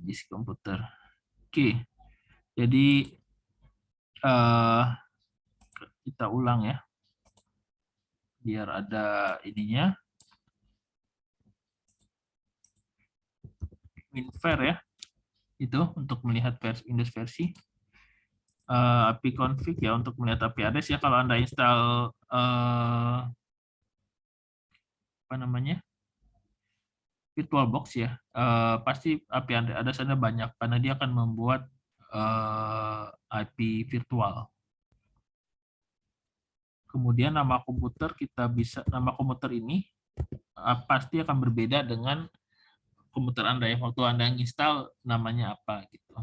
disk komputer. Oke, jadi kita ulang ya, biar ada ininya. WinFair ya, itu untuk melihat Windows versi. API config ya untuk melihat API address ya, kalau Anda install apa namanya, VirtualBox ya, pasti API address Anda banyak karena dia akan membuat IP virtual. Kemudian nama komputer nama komputer ini pasti akan berbeda dengan komputer Anda ya, waktu Anda install namanya apa gitu.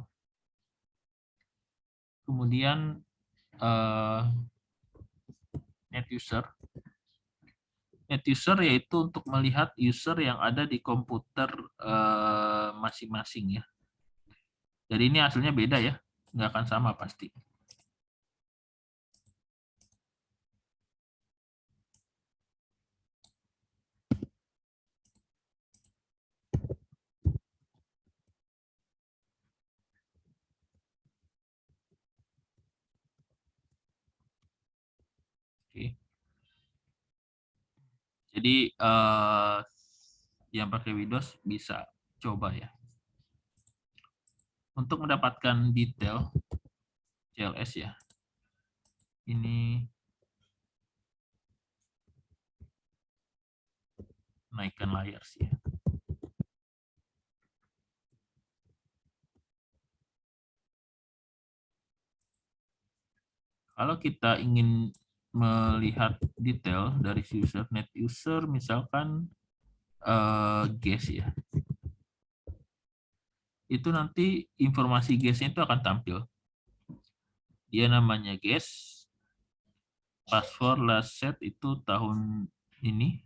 Kemudian net user yaitu untuk melihat user yang ada di komputer masing-masing ya. Jadi ini hasilnya beda ya, nggak akan sama pasti. Oke. Jadi yang pakai Windows bisa coba ya. Untuk mendapatkan detail CLS ya, ini naikkan layar sih ya. Kalau kita ingin melihat detail dari user, net user misalkan guest ya, itu nanti informasi guestnya itu akan tampil. Dia namanya guest, password last set itu tahun ini,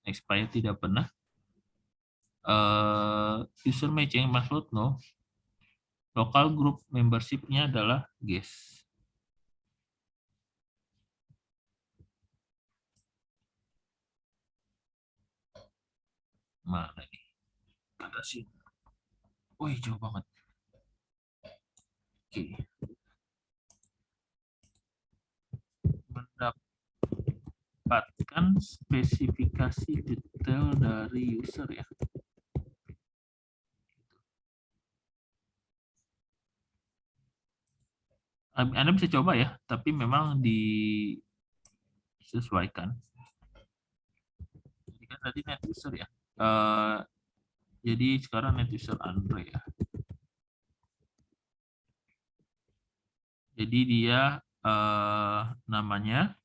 expired tidak pernah. User may change password no. Local group membership-nya adalah guest. Mana nih? Ada sih. Wih, jauh banget. Oke. Mendapatkan spesifikasi detail dari user ya. Anda bisa coba ya, tapi memang disesuaikan. Jadi kan tadi net user ya. Jadi sekarang net user Android ya. Jadi dia namanya,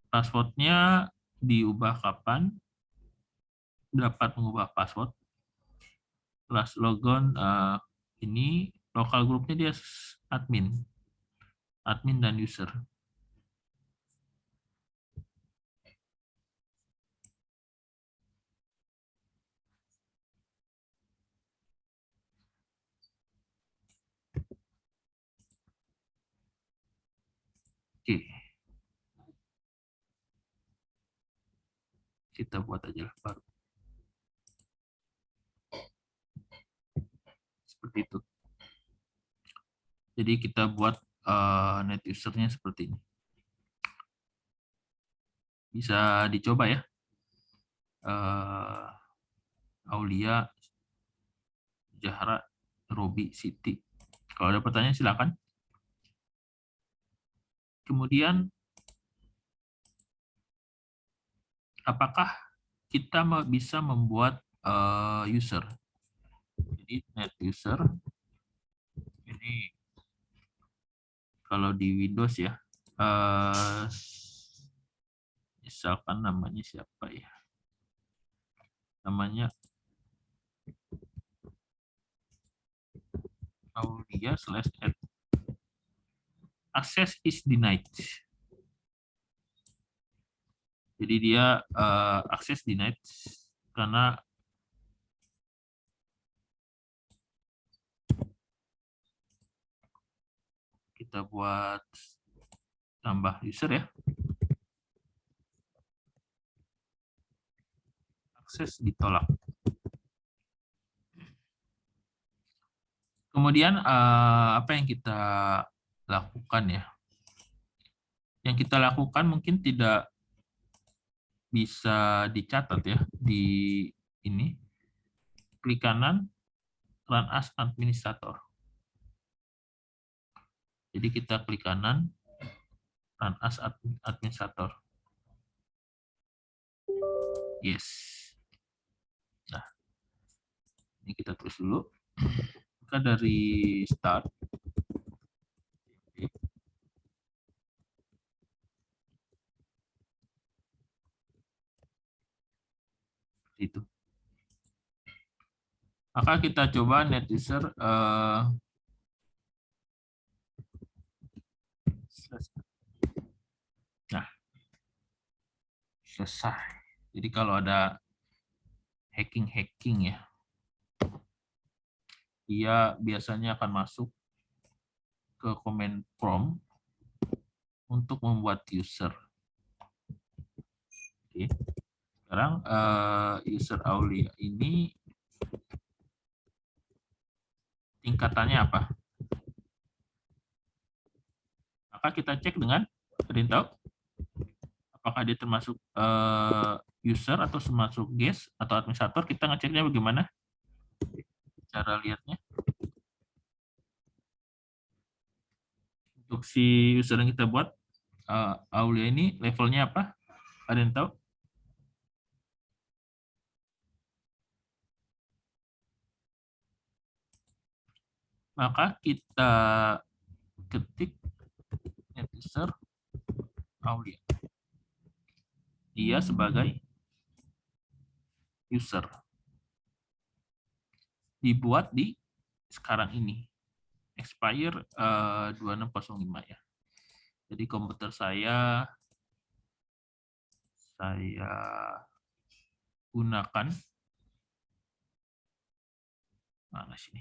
passwordnya diubah kapan, dapat mengubah password, last logon ini lokal grupnya dia admin dan user. Oke, kita buat aja lah baru. Seperti itu. Jadi kita buat net usernya seperti ini. Bisa dicoba ya. Aulia, Zahra, Robi, Siti. Kalau ada pertanyaan silakan. Kemudian, apakah kita bisa membuat user? Jadi net user ini kalau di Windows ya, misalkan namanya siapa ya? Namanya Aulia/add. Access is denied. Jadi dia access denied karena kita buat tambah user ya. Akses ditolak. Kemudian apa yang kita lakukan ya? Yang kita lakukan mungkin tidak bisa dicatat ya di ini. Klik kanan, Run as Administrator. Jadi kita klik kanan, Run as Administrator. Yes. Nah, ini kita tulis dulu. Kita dari start. Itu. Maka kita coba net user nah, selesai. Jadi kalau ada hacking ya, dia biasanya akan masuk ke command prompt untuk membuat user. Oke. Sekarang user Aulia ini tingkatannya apa? Maka kita cek dengan, ada yang tahu? Apakah dia termasuk user atau termasuk guest atau administrator? Kita ngeceknya bagaimana? Cara lihatnya. Untuk si user yang kita buat, Aulia ini levelnya apa? Ada yang tahu? Maka kita ketik net user Aulia. Dia sebagai user. Dibuat di sekarang ini. Expire 2605 ya. Jadi komputer saya gunakan mana sini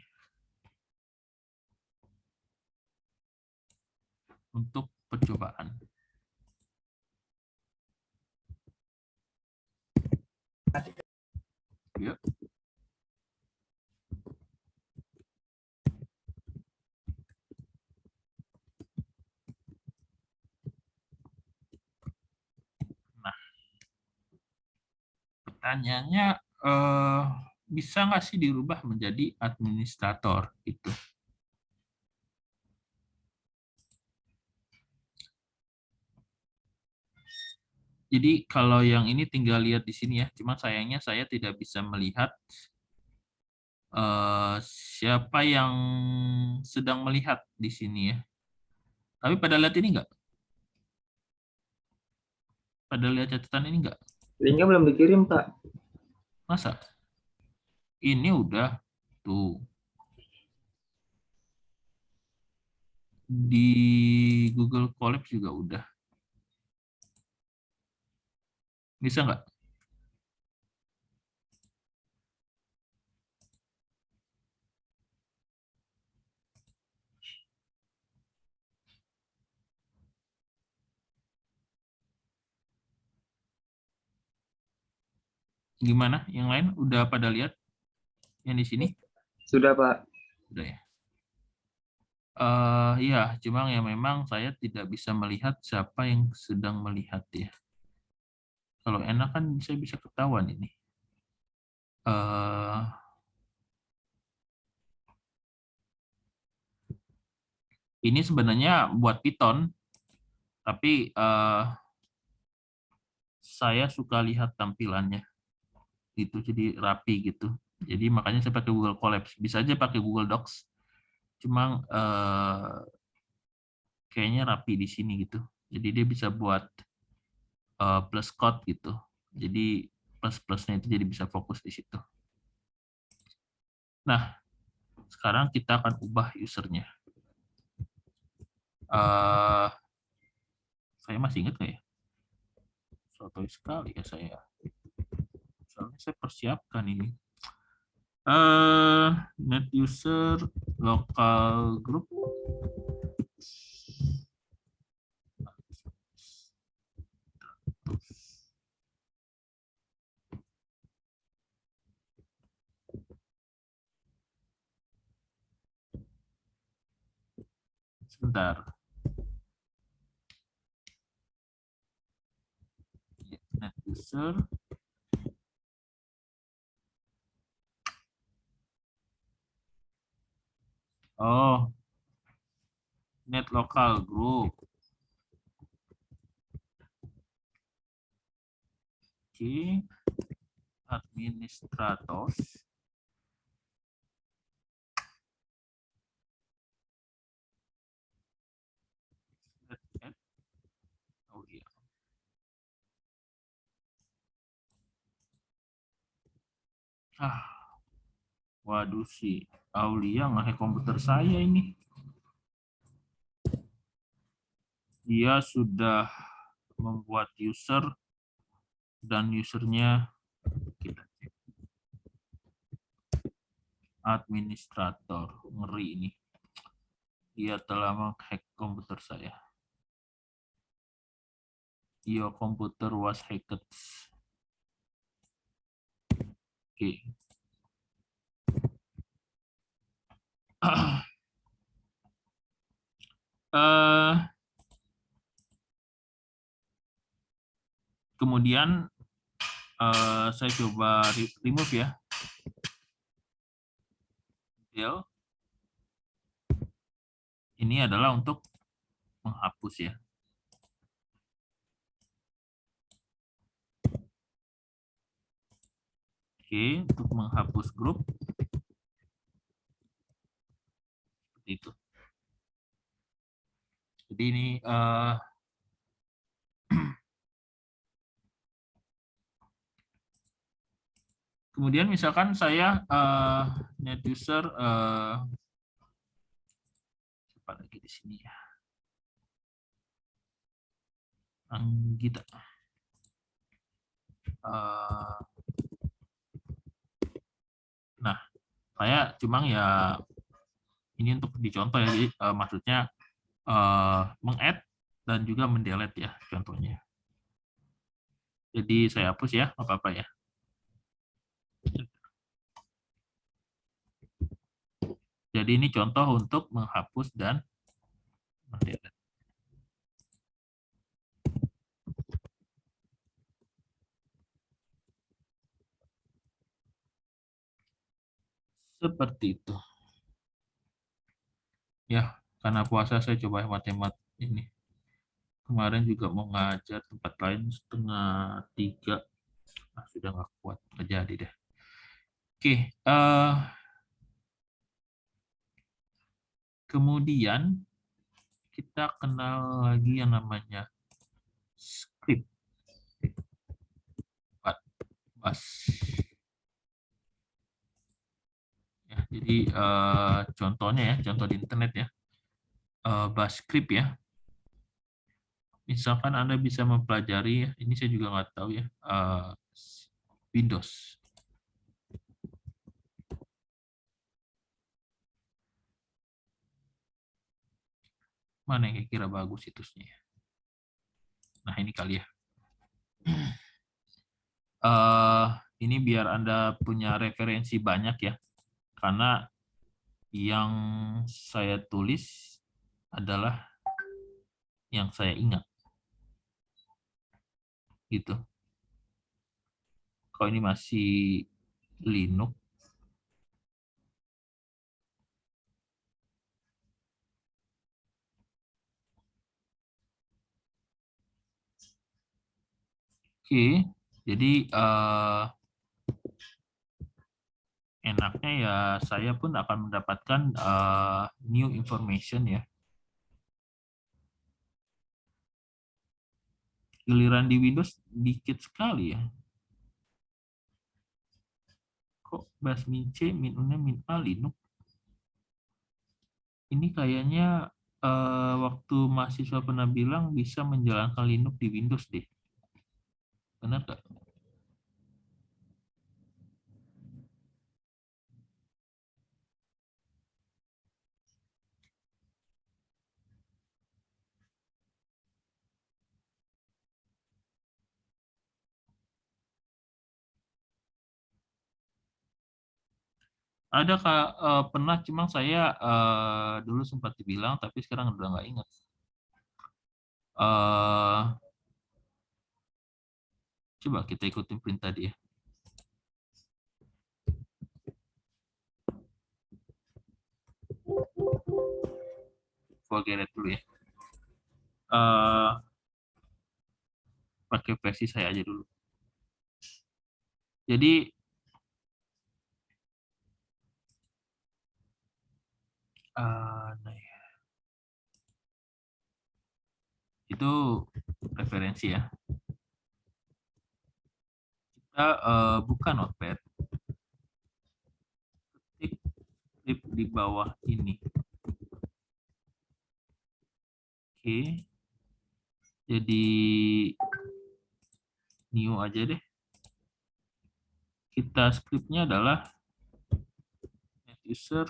untuk percobaan. Ya. Nah, pertanyaannya bisa nggak sih dirubah menjadi administrator itu? Jadi kalau yang ini tinggal lihat di sini ya, cuma sayangnya saya tidak bisa melihat siapa yang sedang melihat di sini ya. Tapi pada lihat ini enggak? Pada lihat catatan ini enggak? Linknya belum dikirim, Pak. Masa? Ini udah tuh. Di Google Colab juga udah. Bisa nggak? Gimana? Yang lain udah pada lihat yang di sini? Sudah, Pak. Udah ya. Iya, cuma ya memang saya tidak bisa melihat siapa yang sedang melihat ya. Kalau enak kan saya bisa ketahuan ini. Ini sebenarnya buat Python, tapi saya suka lihat tampilannya. Gitu, jadi rapi gitu. Jadi makanya saya pakai Google Colabs. Bisa aja pakai Google Docs. Cuma kayaknya rapi di sini gitu. Jadi dia bisa buat plus code gitu. Jadi plus-plusnya itu jadi bisa fokus di situ. Nah, sekarang kita akan ubah usernya. Saya masih ingat nggak ya? Sotoy sekali ya saya. Soalnya saya persiapkan ini. Net user local group. Bentar. Net user. Oh, net local group. Oke. Administrators. Oh iya. Waduh si Aulia ngehack komputer saya ini. Dia sudah membuat user dan usernya kita cek. Administrator, ngeri ini. Dia telah menghack komputer saya. Your computer was hacked. Oke. Kemudian saya coba remove ya. Del. Ini adalah untuk menghapus ya. Oke, untuk menghapus grup seperti itu. Jadi ini kemudian misalkan saya net user apa lagi di sini ya. Anggita. Nah, saya cuma ya ini untuk dicontoh ya. Jadi maksudnya meng-add dan juga mendelete ya contohnya. Jadi saya hapus ya, apa-apa ya. Jadi ini contoh untuk menghapus dan mendelete. Seperti itu. Ya, karena puasa saya coba hemat-hemat ini. Kemarin juga mau ngajar tempat lain 2:30. Sudah nggak kuat, nggak jadi deh. Oke, kemudian kita kenal lagi yang namanya script. Bas. Ya, jadi contohnya ya, contoh di internet ya, bas script ya. Misalkan Anda bisa mempelajari, ya, ini saya juga nggak tahu ya, Windows. Mana yang kira bagus situsnya? Nah ini kali ya. Ini biar Anda punya referensi banyak ya, karena yang saya tulis adalah yang saya ingat. Gitu. Kalau ini masih Linux, oke, jadi enaknya ya saya pun akan mendapatkan new information ya. Giliran di Windows dikit sekali ya. Kok bas min C, min U-nya min A, Linux? Ini kayaknya waktu mahasiswa pernah bilang bisa menjalankan Linux di Windows deh. Benar nggak? Ada Kak, pernah, cuma saya dulu sempat dibilang, tapi sekarang udah nggak ingat. Coba kita ikutin perintah dia. Forget it dulu ya. Pakai versi saya aja dulu. Jadi nah ya. Itu referensi ya. Kita buka notepad, ketik script di bawah ini. Oke, jadi new aja deh. Kita scriptnya adalah net user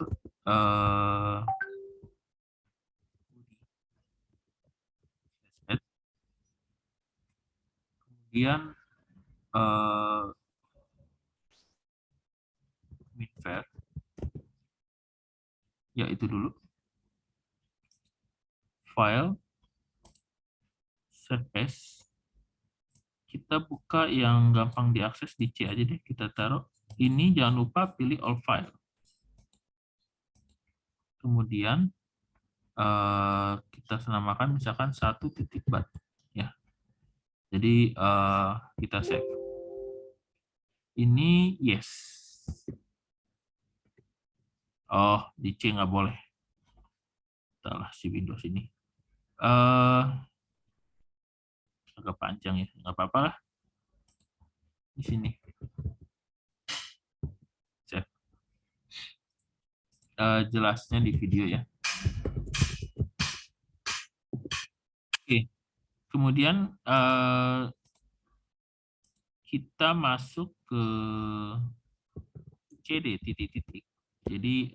kemudian minvar, ya itu dulu, file, save as. Kita buka yang gampang diakses di C aja deh, kita taruh. Ini jangan lupa pilih all file. Kemudian kita senamakan misalkan 1.bat ya. Jadi kita save. Ini yes. Oh, di C nggak boleh. Salah si Windows ini. Agak panjang ya, nggak apa-apa lah. Di sini. Save. Jelasnya di video ya. Oke. Kemudian kita masuk ke CD titik-titik. Jadi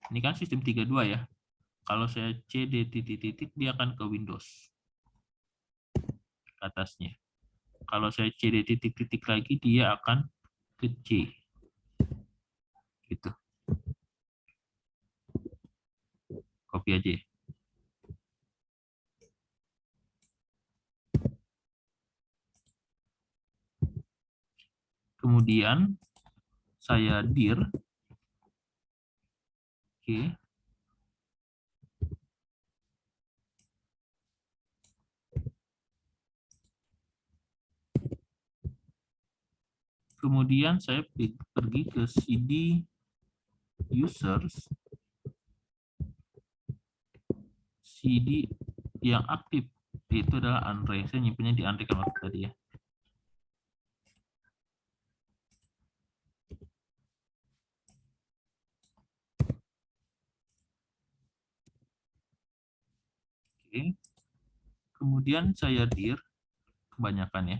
ini kan sistem 32 ya. Kalau saya CD titik-titik dia akan ke Windows ke atasnya. Kalau saya CD titik-titik lagi dia akan ke C. Gitu. Copy aja. Kemudian saya dir. Oke. Kemudian saya pergi ke CD users, CD yang aktif, itu adalah Andre. Saya nyimpennya di Andre kalau tadi ya. Oke. Kemudian saya dir, kebanyakan ya.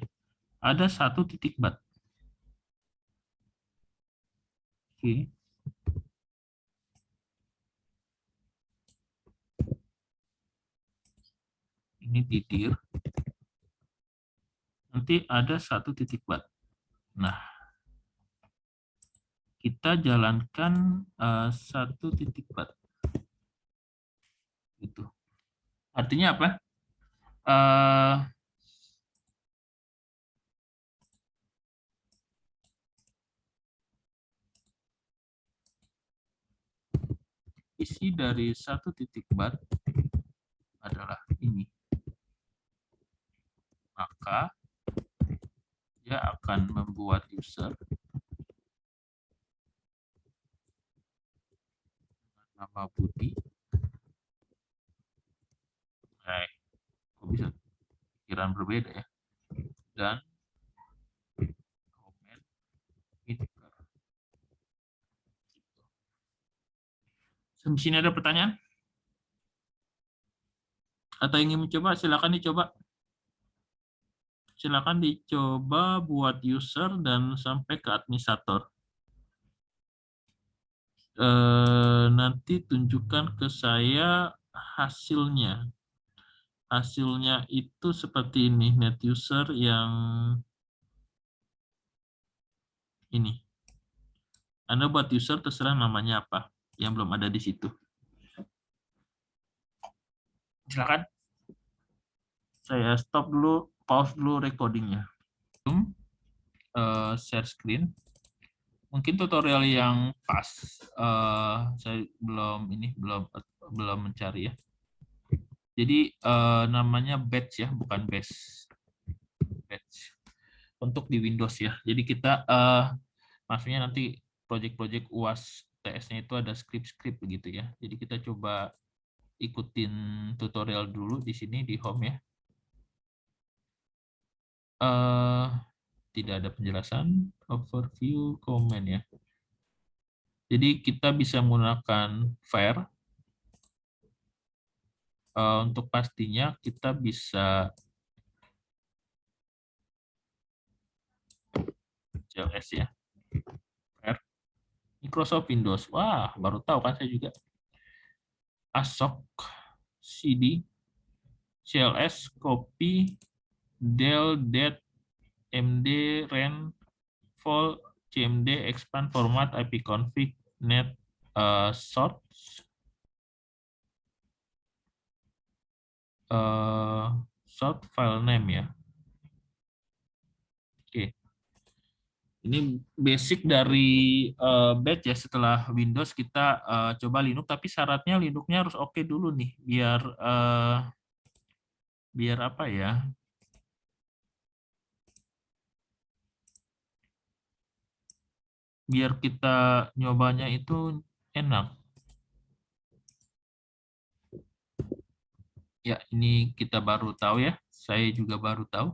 Ada 1.bat. Oke. Ini di dir. Nanti ada 1.bat. Nah, kita jalankan 1.bat. Itu. Artinya apa? Isi dari 1.bat adalah ini. Maka dia akan membuat user nama Budi. Kok bisa pikiran berbeda ya? Dan komen Whitaker. Sampai sini ada pertanyaan? Atau ingin mencoba? Silakan dicoba. Silakan dicoba buat user dan sampai ke administrator. Nanti tunjukkan ke saya hasilnya. Hasilnya itu seperti ini, net user yang ini. Anda buat user terserah namanya apa yang belum ada di situ. Silakan. Saya stop dulu, pause dulu recordingnya. Share screen. Mungkin tutorial yang pas. Saya belum mencari ya. Jadi namanya batch ya, bukan base. Batch. Untuk di Windows ya. Jadi kita maksudnya nanti project-project UAS TS-nya itu ada script-script begitu ya. Jadi kita coba ikutin tutorial dulu di sini di home ya. Tidak ada penjelasan, overview, comment ya. Jadi kita bisa menggunakan var. Untuk pastinya kita bisa CLS ya. var. Microsoft Windows. Wah, baru tahu kan saya juga. ASOC, CD, CLS, copy, del, det, md, ren, vol, cmd, expand, format, ipconfig, net, sort, sort file name ya. Oke. Ini basic dari batch ya. Setelah Windows kita coba Linux, tapi syaratnya Linuxnya harus oke dulu nih, biar apa ya? Biar kita nyobanya itu enak. Ya, ini kita baru tahu ya. Saya juga baru tahu.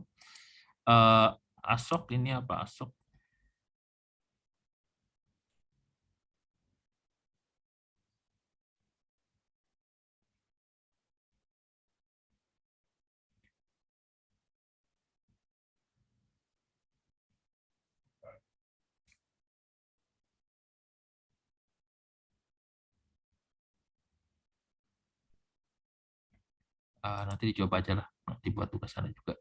ASOC ini apa ASOC? Nanti dicoba aja lah. Nanti buat tugas sana juga.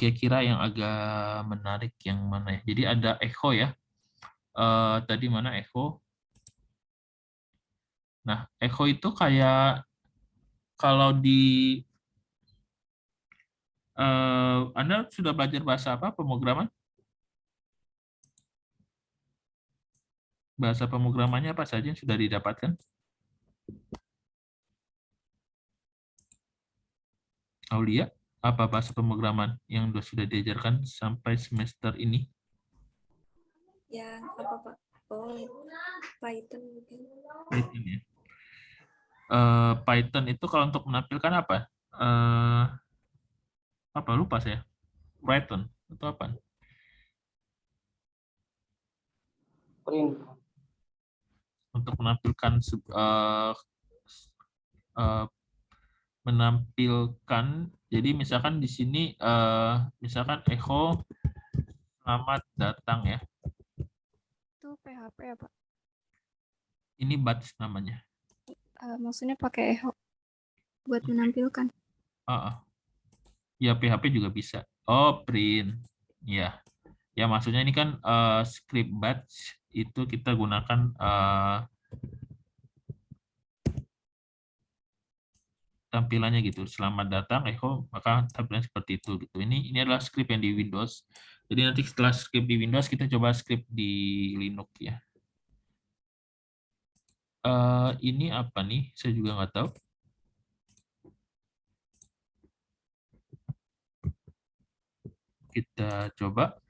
Kira-kira yang agak menarik yang mana ya? Jadi ada echo ya. Tadi mana echo? Nah, echo itu kayak kalau di Anda sudah belajar bahasa apa pemrograman? Bahasa pemrogramannya apa saja yang sudah didapatkan? Aulia, apa bahasa pemrograman yang sudah diajarkan sampai semester ini? Yang apa Pak? Oh, Python mungkin. Python ya. Python itu kalau untuk menampilkan apa? Apa lupa saya? Python atau apa? Print. Untuk menampilkan menampilkan. Jadi misalkan di sini misalkan echo selamat datang ya. Itu PHP ya Pak? Ini batch namanya. Maksudnya pakai echo buat menampilkan. Ya PHP juga bisa. Oh, print. Ya. Ya maksudnya ini kan script batch itu kita gunakan tampilannya gitu. Selamat datang echo, maka tampilan seperti itu gitu. Ini adalah script yang di Windows. Jadi nanti setelah script di Windows kita coba script di Linux ya. Ini apa nih? Saya juga nggak tahu. Kita coba.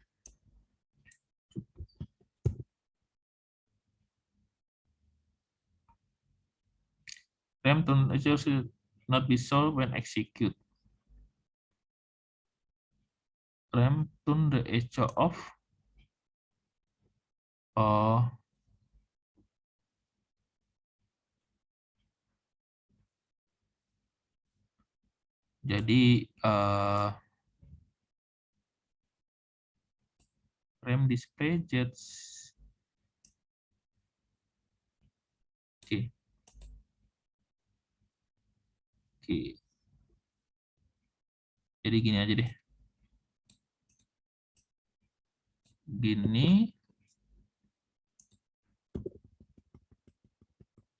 RAM should not be solved when execute. RAM turn the echo off. Oh. Jadi RAM display jets. Oke. Oke. Jadi gini aja deh. Gini.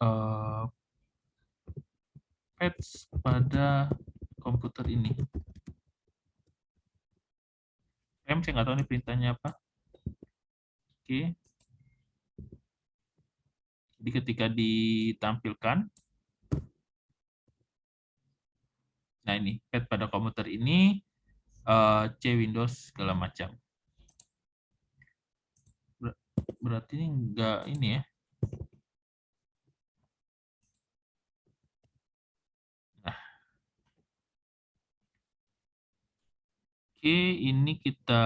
eh, patch pada komputer ini. Saya nggak tahu nih perintahnya apa. Oke. Jadi ketika ditampilkan, nah ini pad pada komputer ini C Windows segala macam. Berarti ini enggak ini ya. Nah, oke, ini kita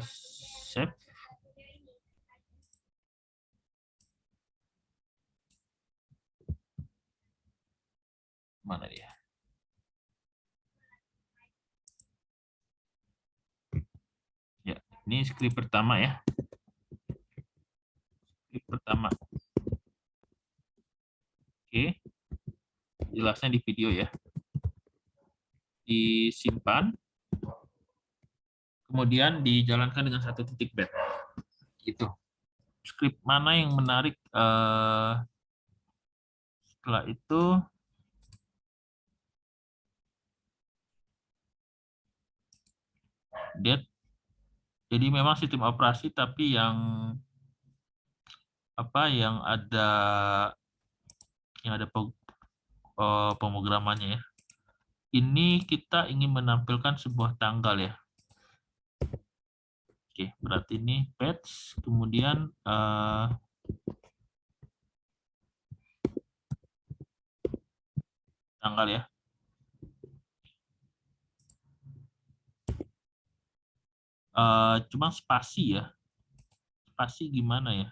save. Mana dia? Ya, ini script pertama ya. Script pertama. Oke. Jelasnya di video ya. Disimpan. Kemudian dijalankan dengan 1.bat. Gitu. Script mana yang menarik setelah itu Dead. Jadi memang sistem operasi tapi yang ada pemrogramannya ya. Ini kita ingin menampilkan sebuah tanggal ya. Oke, berarti ini patch, kemudian tanggal ya. Cuma spasi ya. Spasi gimana ya?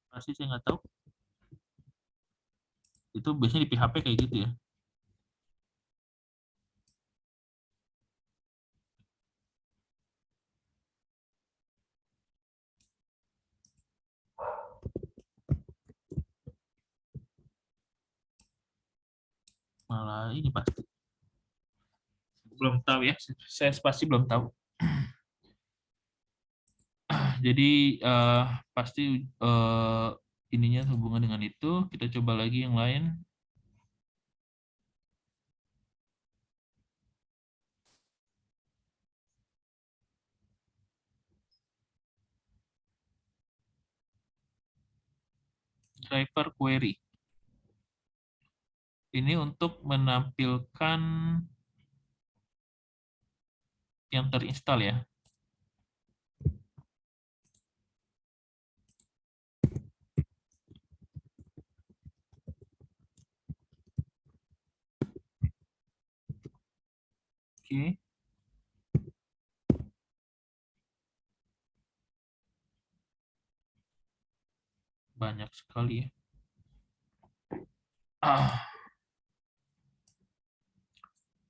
Spasi saya nggak tahu. Itu biasanya di PHP kayak gitu ya. Malah ini pasti. Belum tahu ya. Saya spasi belum tahu. Jadi pasti ininya hubungan dengan itu. Kita coba lagi yang lain. Driver query. Ini untuk menampilkan yang terinstall ya. Oke. Banyak sekali ya.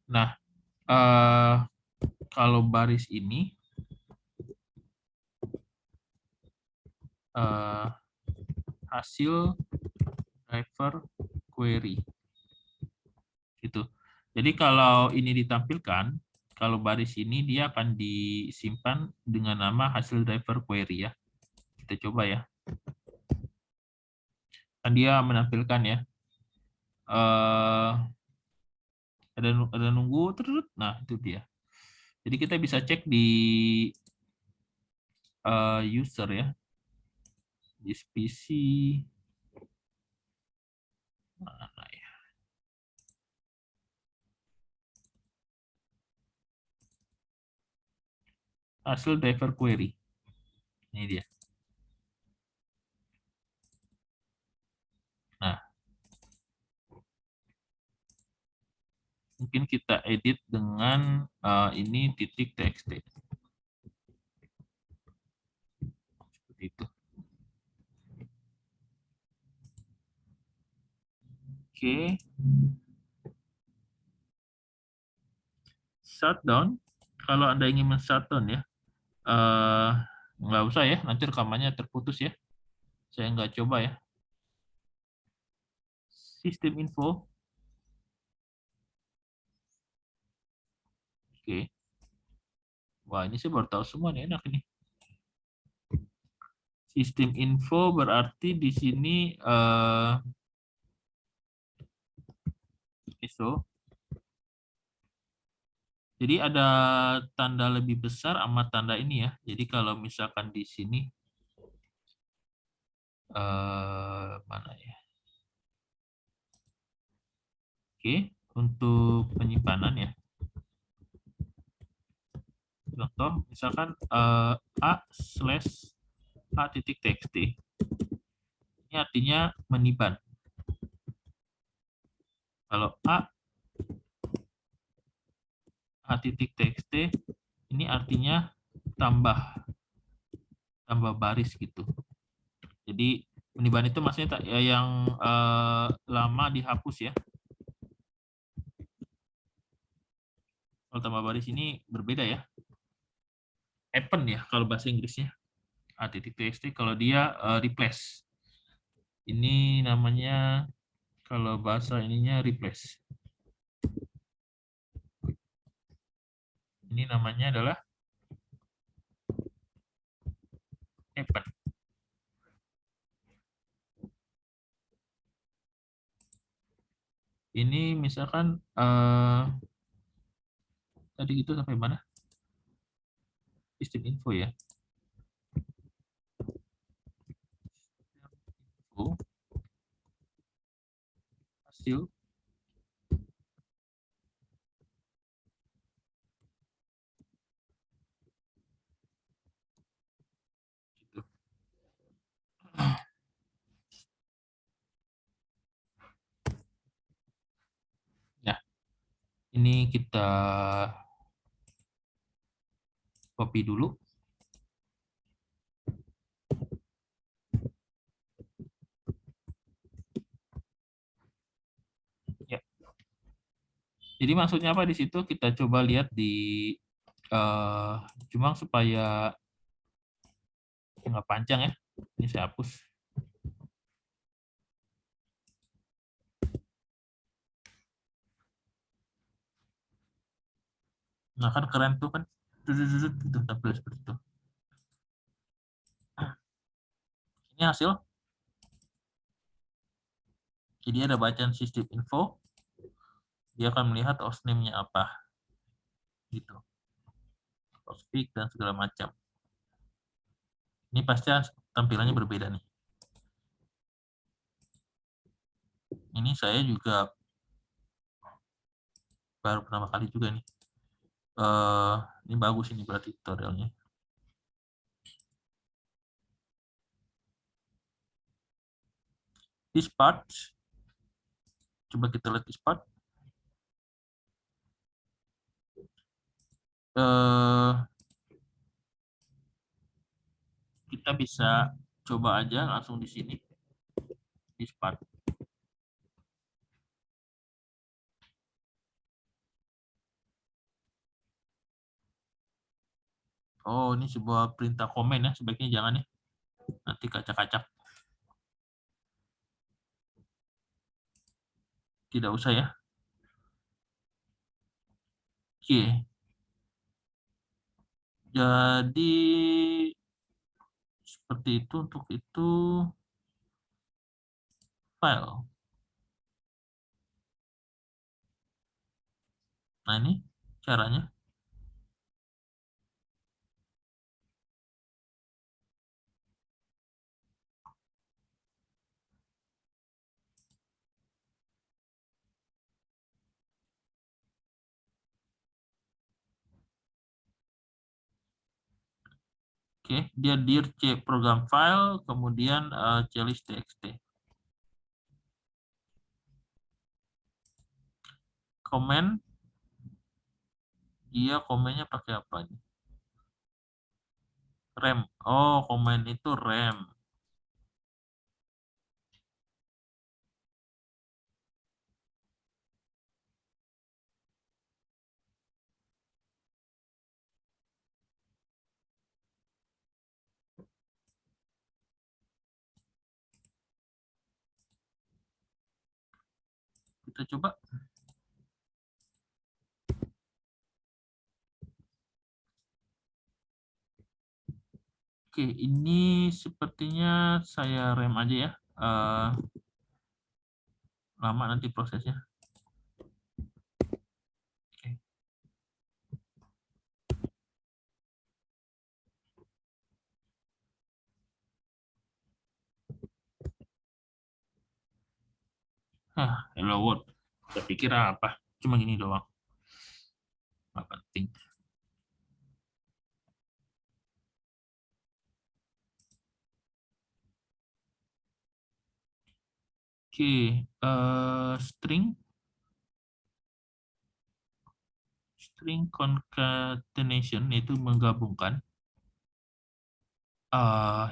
Nah, kalau baris ini hasil driver query. Gitu. Jadi kalau ini ditampilkan, kalau baris ini dia akan disimpan dengan nama hasil driver query ya. Kita coba ya. Kan dia menampilkan ya. Ada nunggu terus. Nah, itu dia. Jadi kita bisa cek di user ya. Di PC. Mana ya? Hasil driver query. Ini dia. Nah, mungkin kita edit dengan ini titik txt. Seperti itu. Oke. Shutdown. Kalau Anda ingin men-shutdown ya, nggak usah ya, nanti rekamannya terputus ya. Saya nggak coba ya. Sistem info. Oke. Wah, ini saya baru tahu semua nih, enak ini. Sistem info berarti di sini ISO. Jadi ada tanda lebih besar sama tanda ini ya. Jadi kalau misalkan di sini mana ya? Oke, untuk penyimpanan ya. Contoh misalkan a/a.txt. Ini artinya meniban. Kalau a.txt ini artinya tambah baris gitu. Jadi meniban itu maksudnya yang lama dihapus ya. Kalau tambah baris ini berbeda ya. Append ya kalau bahasa Inggrisnya. a.txt kalau dia replace. Ini namanya kalau bahasa ininya replace. Ini namanya adalah append. Ini misalkan tadi itu sampai mana? Sistem info ya. Info. Hasil. Gitu. Nah, ini kita copy dulu. Ya. Jadi maksudnya apa di situ? Kita coba lihat di cuma supaya nggak panjang ya. Ini saya hapus. Nah kan keren tuh kan. Gitu, tampil seperti itu. Ini hasil. Jadi ada bacaan sistem info. Dia akan melihat host name-nya apa. Gitu. Hostpick dan segala macam. Ini pasti tampilannya berbeda nih. Ini saya juga baru pertama kali juga nih. Ini bagus ini berarti tutorialnya. This part, coba kita lihat this part. Kita bisa coba aja langsung di sini. This part. Oh, ini sebuah perintah komen ya, sebaiknya jangan ya. Nanti kacak-kacak. Tidak usah ya. Oke. Jadi seperti itu untuk itu file. Nah, ini caranya. Oke, dia dir c program file, kemudian clist txt. Komen, dia komennya pakai apa nih? Rem. Oh, komen itu rem. Kita coba. Oke, ini sepertinya saya rem aja ya. Lama nanti prosesnya. Oke. Hello world. Saya pikir apa? Cuma gini doang. Nggak penting. Oke, string concatenation itu menggabungkan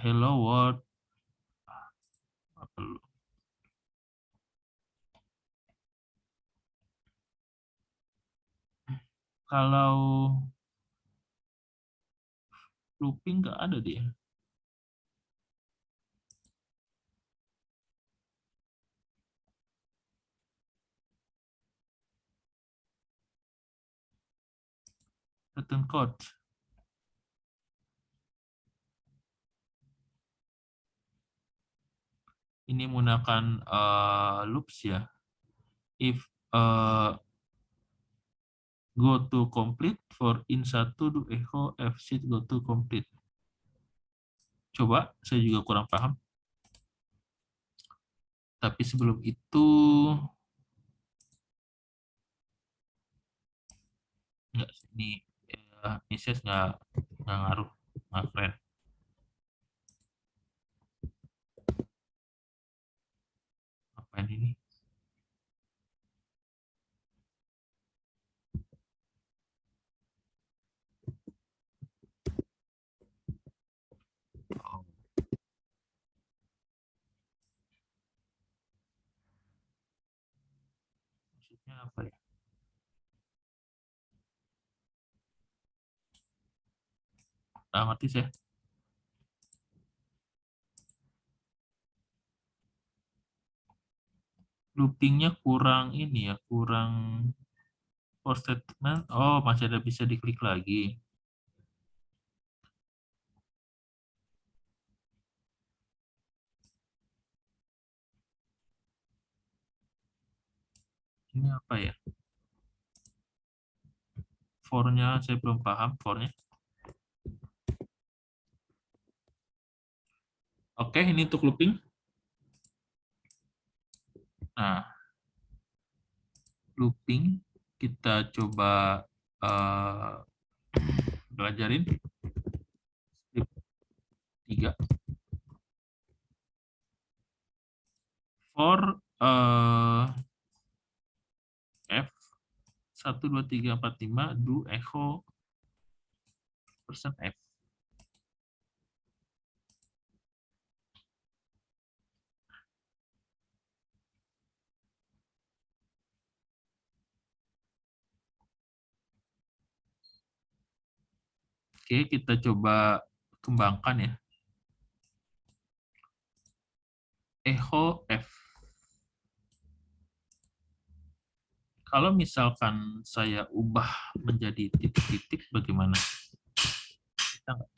hello world. Apa perlu? Kalau looping nggak ada dia. Return code. Ini menggunakan loops ya. If go to complete for in1 do echo fseed go to complete. Coba, saya juga kurang paham. Tapi sebelum itu enggak, ini saya nggak ngaruh, nggak keren. Apain ini? Oh. Maksudnya apa ya? Nggak ngerti saya. Loopingnya kurang ini ya, kurang for statement. Oh, masih ada bisa diklik lagi. Ini apa ya? For-nya saya belum paham for-nya. Oke, ini untuk looping. Nah, looping kita coba belajarin. Script 3. For F 1, 2, 3, 4, 5 do echo persen F. Oke, kita coba kembangkan ya. Echo F. Kalau misalkan saya ubah menjadi titik-titik, bagaimana? Kita nggak?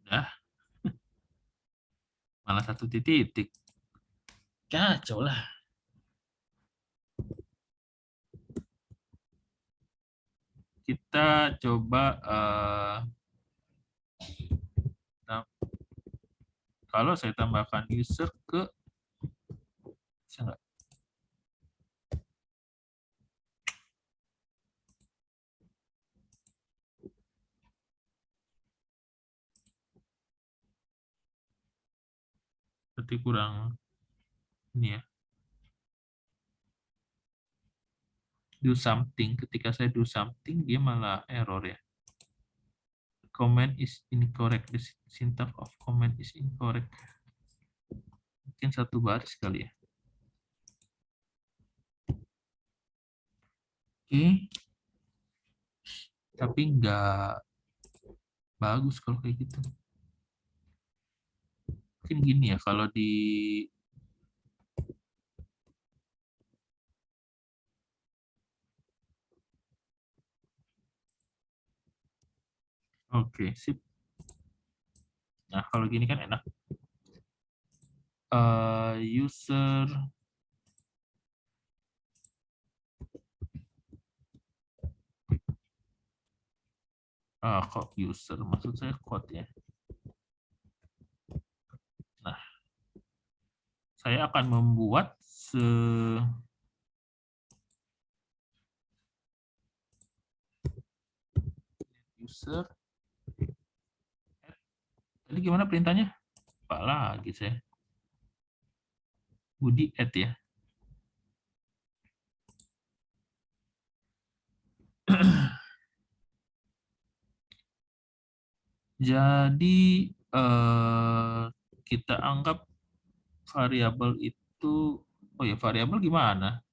Udah, malah satu titik. Kacau lah. Kita coba, kalau saya tambahkan user ke, bisa nggak? Berarti kurang ini ya. Do something, ketika saya do something, dia malah error ya. Comment is incorrect. The syntax of comment is incorrect. Mungkin satu baris kali ya. Oke. Tapi nggak bagus kalau kayak gitu. Mungkin gini ya, kalau di Oke, sip. Nah, kalau gini kan enak. User kok user maksud saya code ya. Nah, saya akan membuat user. Tadi gimana perintahnya? Pak lagi saya. Budi add ya. Jadi kita anggap variabel itu, oh ya variabel gimana?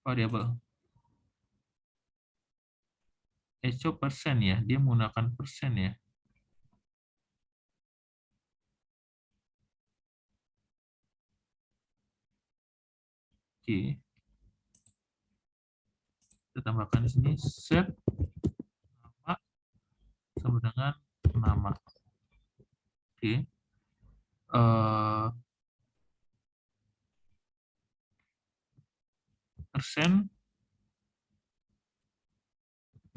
Variabel echo persen ya, dia menggunakan persen ya. Oke. Kita tambahkan di sini set nama sama dengan nama. Oke. Persen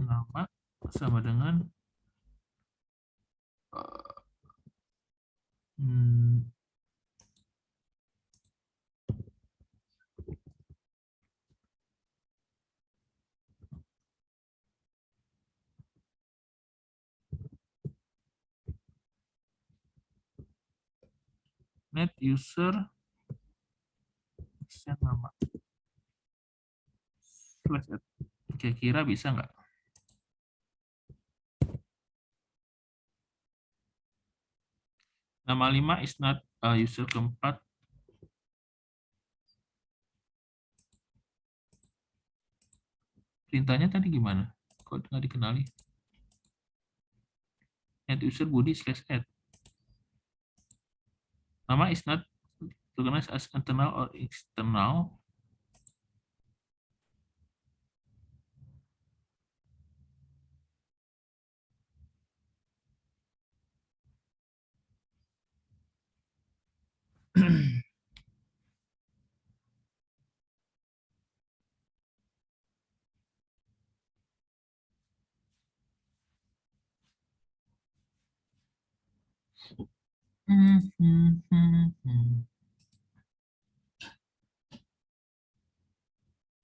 nama sama dengan net user persen nama. Kira-kira bisa nggak? Nama 5 is not user keempat. Perintahnya tadi gimana? Kok nggak dikenali? Net user Budi slash add. Nama is not recognized as internal or external.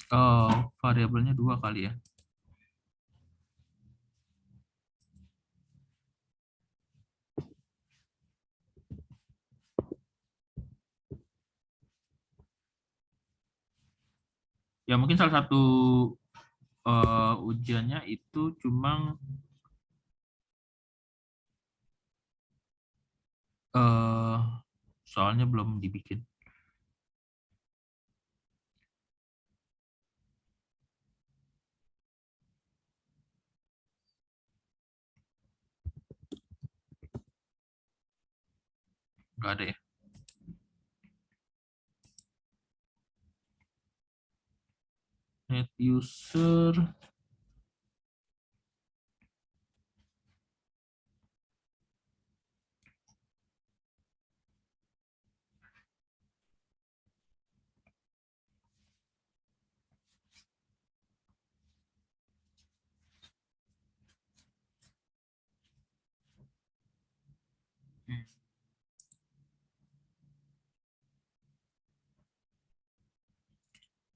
Oh, variabelnya 2 kali ya. Ya mungkin salah satu ujiannya itu cuma soalnya belum dibikin. Nggak ada ya. Net user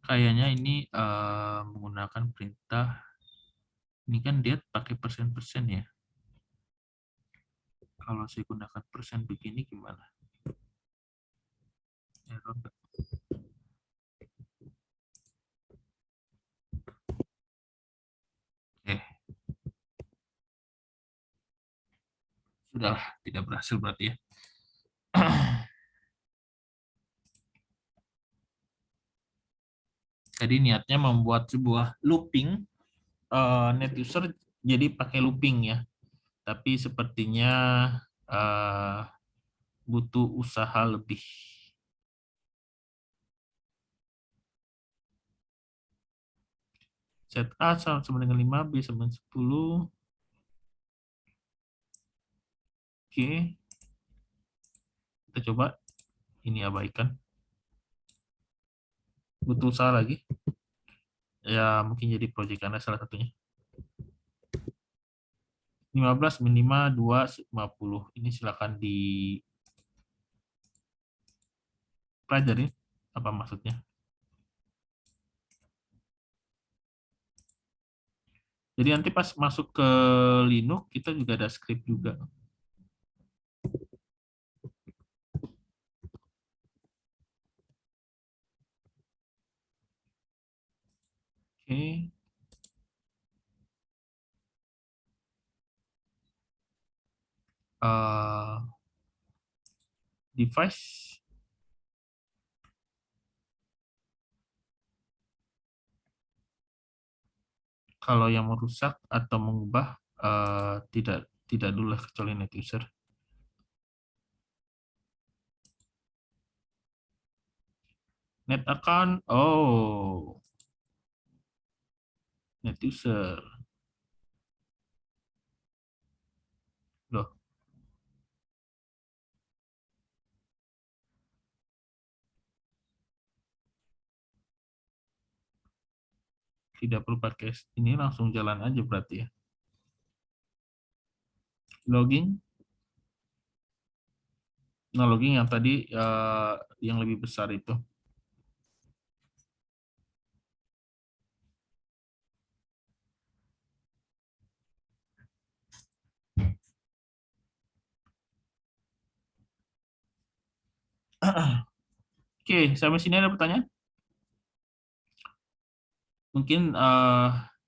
kayaknya ini menggunakan perintah. Ini kan dia pakai persen-persen ya. Kalau saya gunakan persen begini gimana? Error nggak? Sudah tidak berhasil berarti ya. Jadi niatnya membuat sebuah looping net user jadi pakai looping ya. Tapi sepertinya butuh usaha lebih. Set A sama dengan 5, B sama dengan 10. Oke. Kita coba. Ini abaikan. Butuh usaha lagi. Ya, mungkin jadi proyek Anda salah satunya. 15 min 5, 2, 50. Ini silakan dipelajari. Apa maksudnya? Jadi nanti pas masuk ke Linux, kita juga ada script juga. Oke. Device. Kalau yang merusak atau mengubah, tidak dulu kecuali net user. Net account, net user. Loh, tidak perlu pakai ini, langsung jalan aja berarti ya. Logging. Nah, logging yang tadi yang lebih besar itu. Oke, sampai sini ada pertanyaan? Mungkin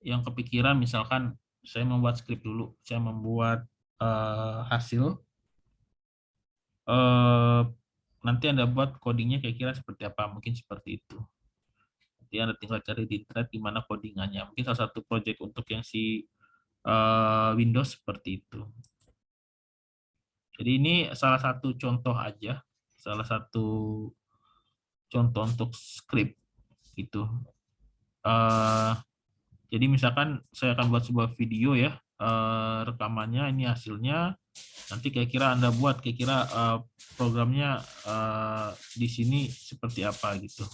yang kepikiran misalkan saya membuat skrip dulu, saya membuat hasil, nanti Anda buat codingnya kira-kira seperti apa, mungkin seperti itu. Nanti Anda tinggal cari di internet di mana codingannya. Mungkin salah satu project untuk yang si Windows seperti itu. Jadi ini salah satu contoh aja, salah satu contoh untuk script itu. Jadi misalkan saya akan buat sebuah video ya, rekamannya ini hasilnya. Nanti kira-kira Anda buat kira-kira programnya di sini seperti apa gitu,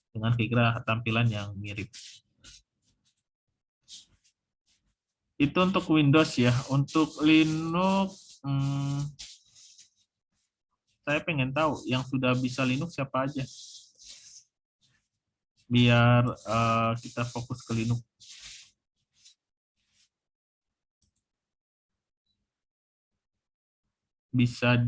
dengan kira-kira tampilan yang mirip. Itu untuk Windows ya. Untuk Linux, saya pengen tahu yang sudah bisa Linux siapa aja. Biar kita fokus ke Linux. Bisa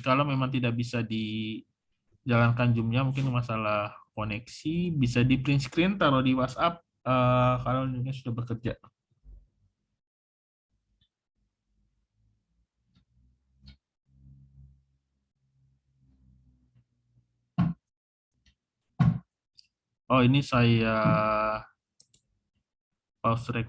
kalau memang tidak bisa dijalankan Zoom-nya, mungkin masalah koneksi, bisa di print screen, taruh di WhatsApp kalau Linux sudah bekerja. Oh, ini saya pause recording.